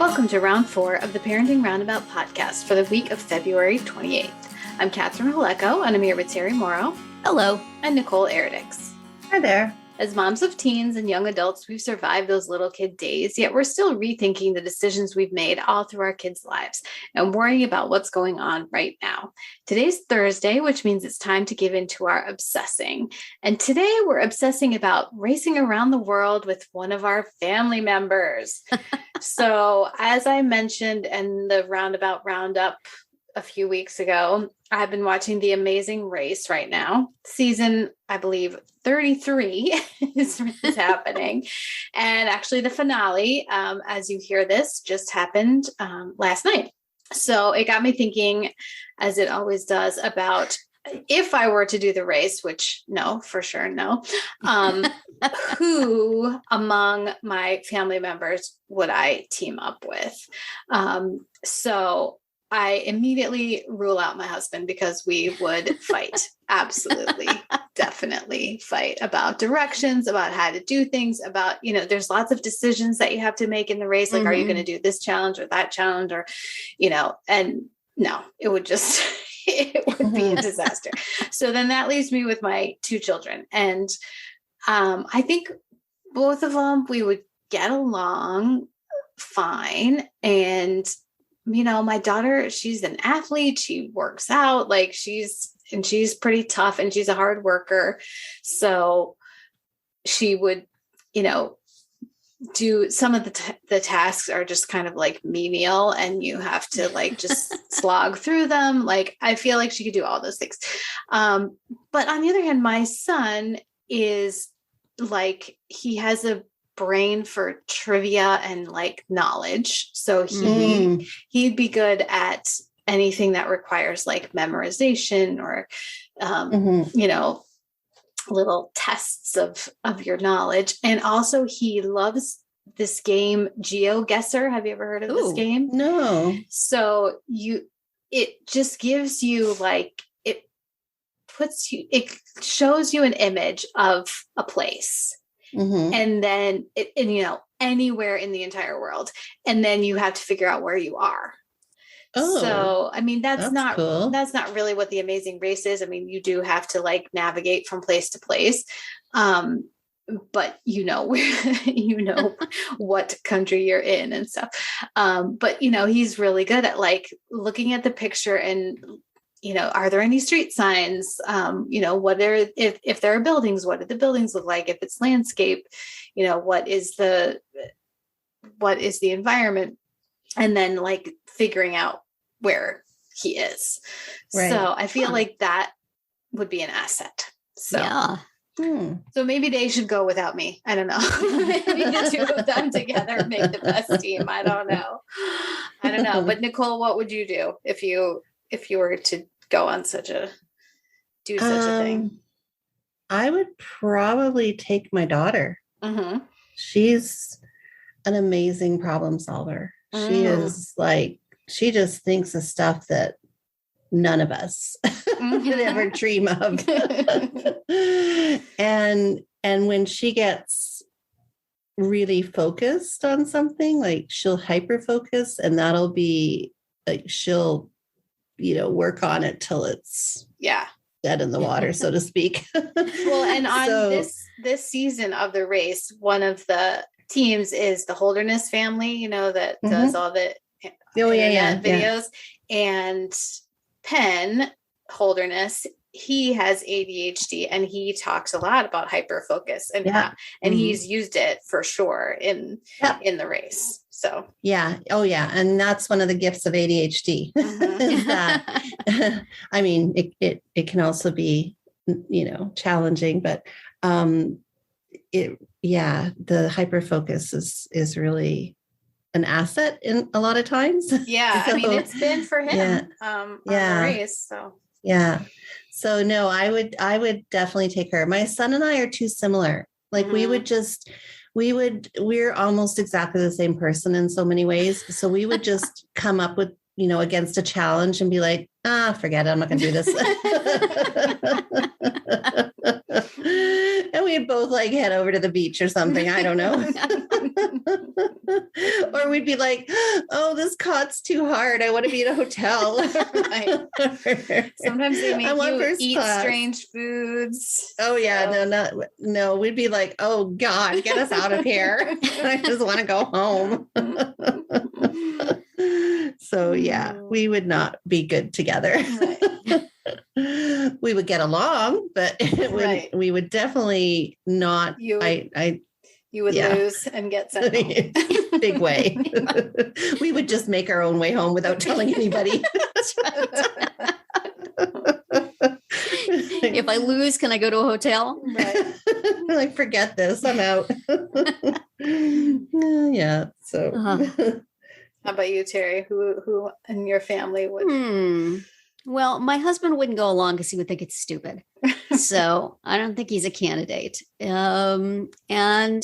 Welcome to round 4 of the Parenting Roundabout podcast for the week of February 28th. I'm Catherine Haleko, and I'm here with Terry Morrow. Hello. And Nicole Eridix. Hi there. As moms of teens and young adults, we've survived those little kid days, yet we're still rethinking the decisions we've made all through our kids' lives and worrying about what's going on right now. Today's Thursday, which means it's time to give into our obsessing. And today we're obsessing about racing around the world with one of our family members. So as I mentioned in the Roundup a few weeks ago, I've been watching The Amazing Race right now. Season, I believe, 33 is happening. And actually the finale, as you hear this, just happened last night. So it got me thinking, as it always does, about if I were to do the race, which no, for sure, no, who among my family members would I team up with? So I immediately rule out my husband because we would fight. Absolutely. Definitely fight about directions, about how to do things, about, there's lots of decisions that you have to make in the race. Like, are you going to do this challenge or that challenge or, and no, it would just, it would be a disaster. So then that leaves me with my two children. And I think both of them, we would get along fine. And my daughter, she's an athlete. She works out, she's pretty tough and she's a hard worker. So she would, do some of the tasks are just kind of like menial and you have to just slog through them. I feel like she could do all those things. But on the other hand, my son is he has a brain for trivia and knowledge. So he'd be good at anything that requires memorization or, little tests of your knowledge. And also he loves this game, GeoGuessr. Have you ever heard of this game? No. So it just gives you it shows you an image of a place. Mm-hmm. And then, anywhere in the entire world. And then you have to figure out where you are. Oh, so, that's not cool. That's not really what The Amazing Race is. You do have to navigate from place to place. But where, what country you're in and stuff. But, he's really good at looking at the picture and are there any street signs? If there are buildings, what do the buildings look like? If it's landscape, what is the environment? And then figuring out where he is. Right. So I feel like that would be an asset. So, yeah. So maybe they should go without me. I don't know. Maybe the two of them together make the best team. I don't know. But Nicole, what would you do if you were to go on such a thing? I would probably take my daughter. Mm-hmm. She's an amazing problem solver. She is she just thinks of stuff that none of us could ever dream of. And when she gets really focused on something, she'll hyper focus, and that'll be she'll work on it till it's dead in the water, so to speak. Well, and on this season of the race, one of the teams is the Holderness family, that does all the videos. And Penn Holderness, he has ADHD and he talks a lot about hyperfocus and he's used it for sure in the race. So and that's one of the gifts of ADHD. Is that it can also be challenging, but the hyperfocus is really an asset in a lot of times. Yeah. So, it's been for him on the race. So no, I would definitely take her. My son and I are too similar. We're almost exactly the same person in so many ways. So we would just come up with, against a challenge and be like, forget it. I'm not going to do this. And we'd both like head over to the beach or something. I don't know. Or we'd be like, oh, this cot's too hard. I want to be in a hotel. Right. Sometimes they make you eat strange foods. Oh yeah. So. No. We'd be like, oh God, get us out of here. I just want to go home. So yeah, we would not be good together. Right. We would get along, but we would definitely not. You would lose and get sent home. Big way. We would just make our own way home without telling anybody. If I lose, can I go to a hotel? Right. Like, forget this. I'm out. Yeah. So. How about you, Terry? Who in your family would? Well, my husband wouldn't go along because he would think it's stupid. So I don't think he's a candidate. And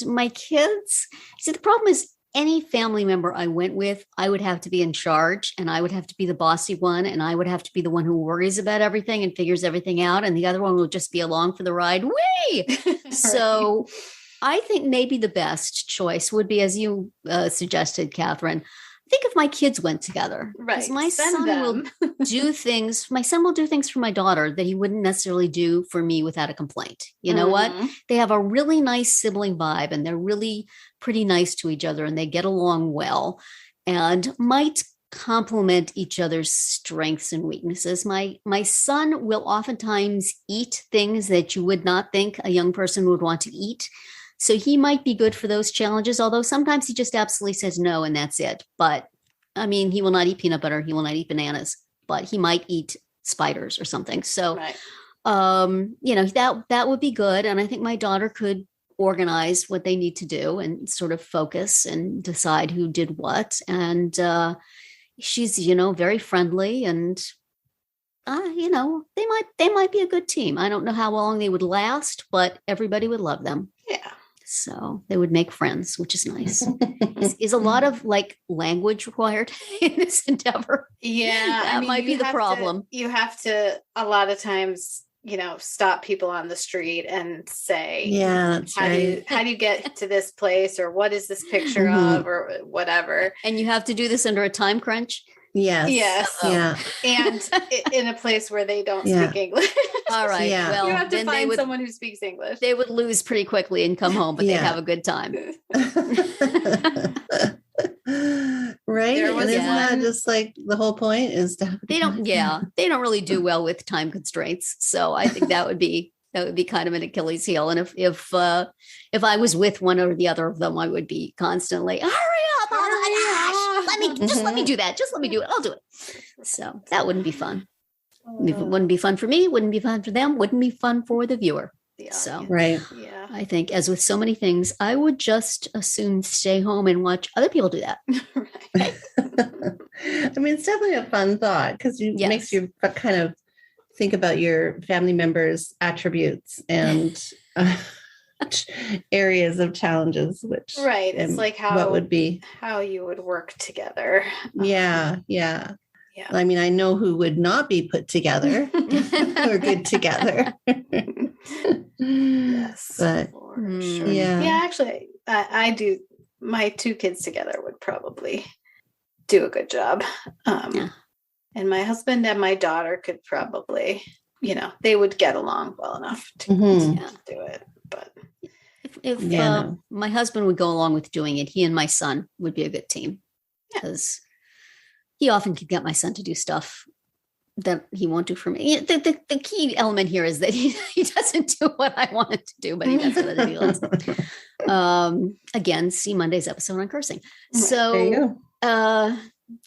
my kids, see, the problem is any family member I went with, I would have to be in charge and I would have to be the bossy one. And I would have to be the one who worries about everything and figures everything out. And the other one will just be along for the ride. Whee! Right. So I think maybe the best choice would be, as you suggested, Catherine, I think if my kids went together, right? My son will do things. My son will do things for my daughter that he wouldn't necessarily do for me without a complaint. You know what? They have a really nice sibling vibe, and they're really pretty nice to each other, and they get along well, and might complement each other's strengths and weaknesses. My son will oftentimes eat things that you would not think a young person would want to eat. So he might be good for those challenges, although sometimes he just absolutely says no, and that's it. But I mean, he will not eat peanut butter. He will not eat bananas, but he might eat spiders or something. So, that would be good. And I think my daughter could organize what they need to do and sort of focus and decide who did what. And she's, very friendly, and they might be a good team. I don't know how long they would last, but everybody would love them. Yeah. So they would make friends, which is nice. Is a lot of language required in this endeavor? Yeah. That might be the problem. You have to, a lot of times, stop people on the street and say, yeah, how do you get to this place, or what is this picture of, or whatever. And you have to do this under a time crunch. Yes. Yeah. And in a place where they don't speak English. All right. Yeah. Well, you have to find someone who speaks English. They would lose pretty quickly and come home, but they'd have a good time. Right. And isn't that just like the whole point is to they don't really do well with time constraints. So I think that would be kind of an Achilles heel. And if I was with one or the other of them, I would be constantly, hurry up, oh my gosh, let me do that. Just let me do it. I'll do it. So that wouldn't be fun. It wouldn't be fun for me, wouldn't be fun for them, wouldn't be fun for the viewer. So right. Yeah. I think, as with so many things, I would just assume stay home and watch other people do that. Right. I mean, it's definitely a fun thought because it makes you kind of think about your family members' attributes and areas of challenges, which it's like how you would work together. Yeah. I mean, I know who would not be put together or good together. Yes, but sure. Yeah. Actually, I do. My two kids together would probably do a good job. And my husband and my daughter could probably, they would get along well enough to do it. But if my husband would go along with doing it, he and my son would be a good team, because he often could get my son to do stuff that he won't do for me. The key element here is that he doesn't do what I want him to do, but he does it as he loves. Again, see Monday's episode on cursing. So, there you go.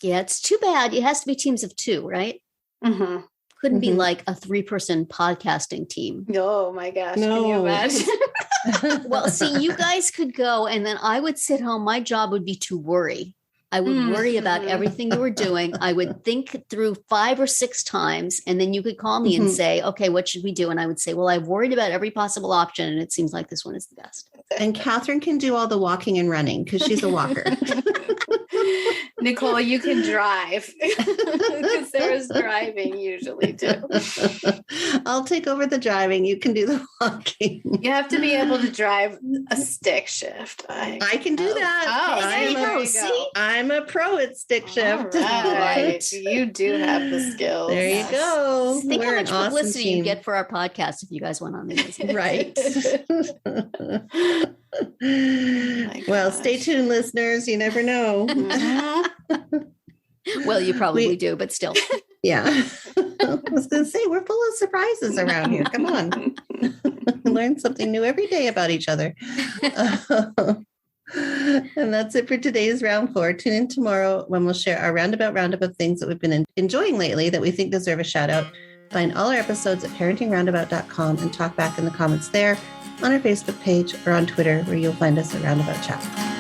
It's too bad. It has to be teams of two, right? Mm-hmm. Couldn't be like a 3-person podcasting team. Oh my gosh. No. Can you imagine? Well, see, you guys could go, and then I would sit home. My job would be to worry. I would worry about everything you were doing. I would think through 5 or 6 times, and then you could call me and say, okay, what should we do? And I would say, well, I've worried about every possible option, and it seems like this one is the best. And Catherine can do all the walking and running because she's a walker. Nicole, you can drive because Sarah's driving usually too. I'll take over the driving. You can do the walking. You have to be able to drive a stick shift. I can do that. there you go. See? I'm a pro at stick shift. All right. You do have the skills. There you go. Think We're how an much awesome publicity team. you get for our podcast if you guys went on these. Right. my Well, gosh. stay tuned, listeners. You never know. Mhm. Well, you probably do, but still. Yeah. I was going to say, we're full of surprises around here. Come on. Learn something new every day about each other. And that's it for today's Round 4. Tune in tomorrow when we'll share our roundabout of things that we've been enjoying lately that we think deserve a shout out. Find all our episodes at parentingroundabout.com and talk back in the comments there, on our Facebook page, or on Twitter, where you'll find us at Roundabout Chat.